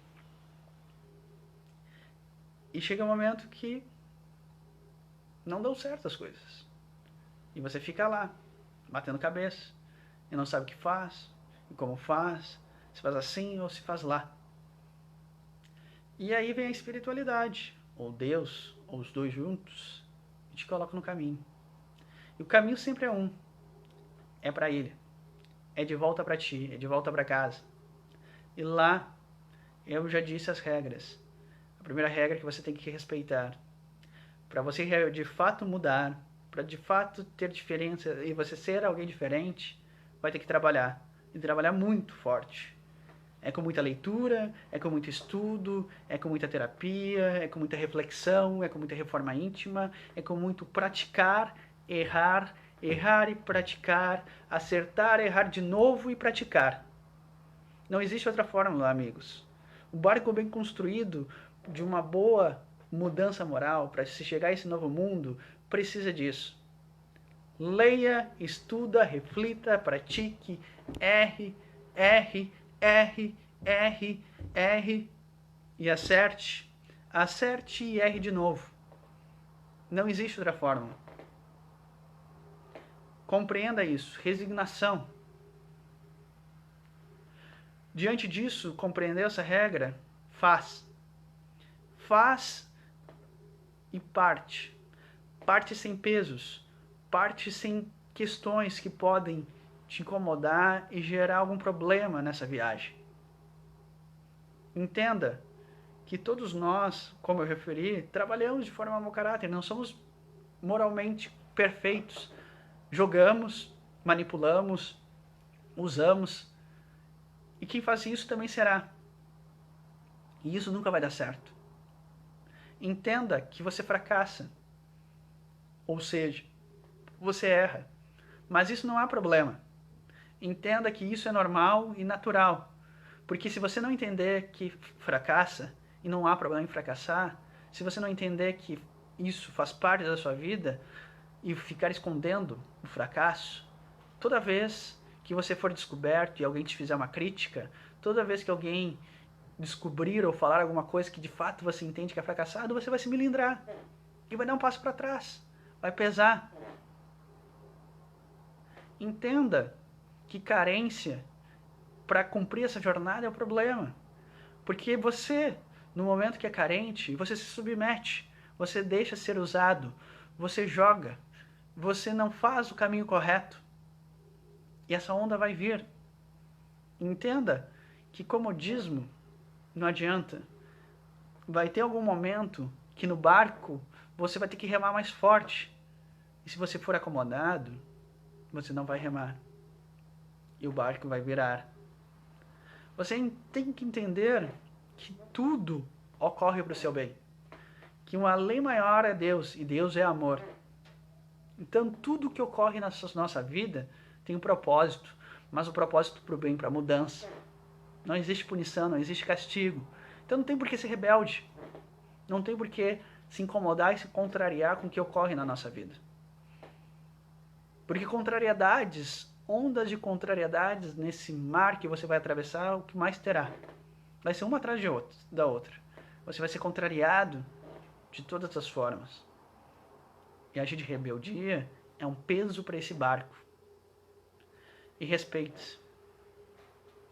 E chega um momento que não dão certo as coisas. E você fica lá, batendo cabeça, e não sabe o que faz, e como faz, se faz assim ou se faz lá. E aí vem a espiritualidade, ou Deus, ou os dois juntos, e te coloca no caminho. E o caminho sempre é um. É para Ele. É de volta para ti, é de volta para casa. E lá, eu já disse as regras. A primeira regra é que você tem que respeitar. Para você de fato mudar, para de fato ter diferença e você ser alguém diferente, vai ter que trabalhar. E trabalhar muito forte. É com muita leitura, é com muito estudo, é com muita terapia, é com muita reflexão, é com muita reforma íntima, é com muito praticar, errar, errar e praticar, acertar, errar de novo e praticar. Não existe outra fórmula, amigos. O barco bem construído de uma boa mudança moral para se chegar a esse novo mundo precisa disso. Leia, estuda, reflita, pratique, erre, erre, erre, erre, erre e acerte. Acerte e erre de novo. Não existe outra fórmula. Compreenda isso. Resignação. Diante disso, compreender essa regra, faz. Faz e parte. Parte sem pesos. Parte sem questões que podem te incomodar e gerar algum problema nessa viagem. Entenda que todos nós, como eu referi, trabalhamos de forma mau caráter, não somos moralmente perfeitos. Jogamos, manipulamos, usamos. E quem faz isso também será. E isso nunca vai dar certo. Entenda que você fracassa. Ou seja, você erra. Mas isso não há problema. Entenda que isso é normal e natural. Porque se você não entender que fracassa, e não há problema em fracassar, se você não entender que isso faz parte da sua vida, e ficar escondendo o fracasso, toda vez que você for descoberto e alguém te fizer uma crítica, toda vez que alguém descobrir ou falar alguma coisa que de fato você entende que é fracassado, você vai se melindrar e vai dar um passo para trás, vai pesar. Entenda que carência para cumprir essa jornada é o problema, porque você, no momento que é carente, você se submete, você deixa ser usado, você joga, você não faz o caminho correto. E essa onda vai vir. Entenda que comodismo não adianta. Vai ter algum momento que no barco você vai ter que remar mais forte. E se você for acomodado, você não vai remar. E o barco vai virar. Você tem que entender que tudo ocorre para o seu bem. Que uma lei maior é Deus, e Deus é amor. Então tudo que ocorre na nossa vida tem um propósito, mas o propósito para o bem, para a mudança. Não existe punição, não existe castigo. Então não tem por que ser rebelde. Não tem por que se incomodar e se contrariar com o que ocorre na nossa vida. Porque contrariedades, ondas de contrariedades nesse mar que você vai atravessar, o que mais terá? Vai ser uma atrás da outra. Você vai ser contrariado de todas as formas. E agir de rebeldia é um peso para esse barco. E respeite-se.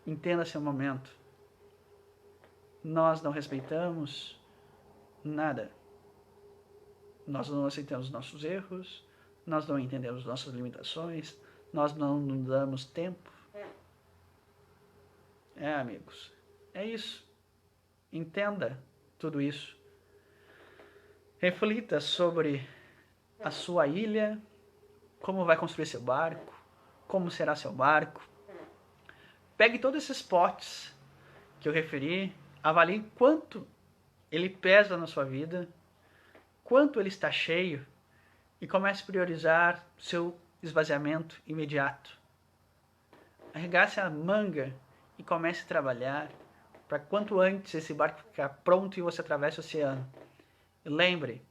Entenda seu momento. Nós não respeitamos nada. Nós não aceitamos nossos erros, nós não entendemos nossas limitações, nós não nos damos tempo. Amigos, é isso. Entenda tudo isso. Reflita sobre a sua ilha, como vai construir seu barco, como será seu barco. Pegue todos esses potes que eu referi, avalie quanto ele pesa na sua vida, quanto ele está cheio, e comece a priorizar seu esvaziamento imediato. Arregace a manga e comece a trabalhar para quanto antes esse barco ficar pronto e você atravesse o oceano. E lembre,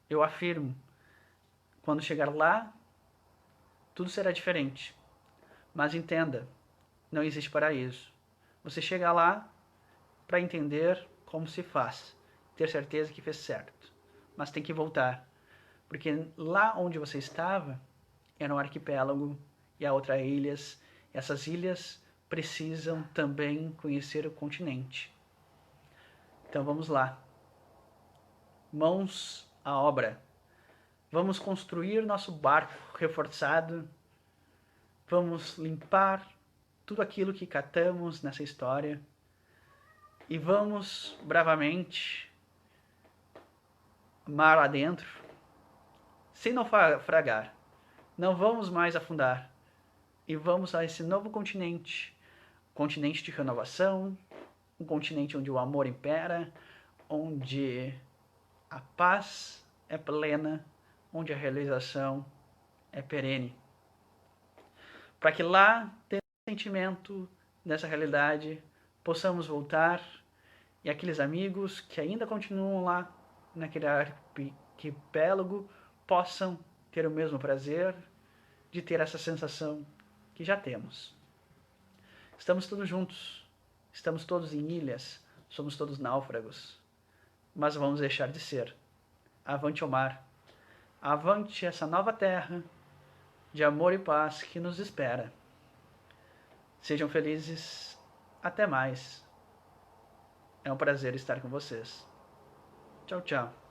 eu afirmo, quando chegar lá, tudo será diferente. Mas entenda, não existe paraíso. Você chega lá para entender como se faz, ter certeza que fez certo. Mas tem que voltar, porque lá onde você estava era um arquipélago e há outras ilhas. Essas ilhas precisam também conhecer o continente. Então vamos lá. Mãos à obra. Vamos construir nosso barco reforçado. Vamos limpar tudo aquilo que catamos nessa história. E vamos bravamente, mar adentro, sem naufragar. Não vamos mais afundar. E vamos a esse novo continente. Continente de renovação. Um continente onde o amor impera. Onde a paz é plena. Onde a realização é perene. Para que lá, tendo sentimento dessa realidade, possamos voltar e aqueles amigos que ainda continuam lá naquele arquipélago possam ter o mesmo prazer de ter essa sensação que já temos. Estamos todos juntos, estamos todos em ilhas, somos todos náufragos, mas vamos deixar de ser. Avante o mar, avante essa nova terra de amor e paz que nos espera. Sejam felizes, até mais. É um prazer estar com vocês. Tchau, tchau.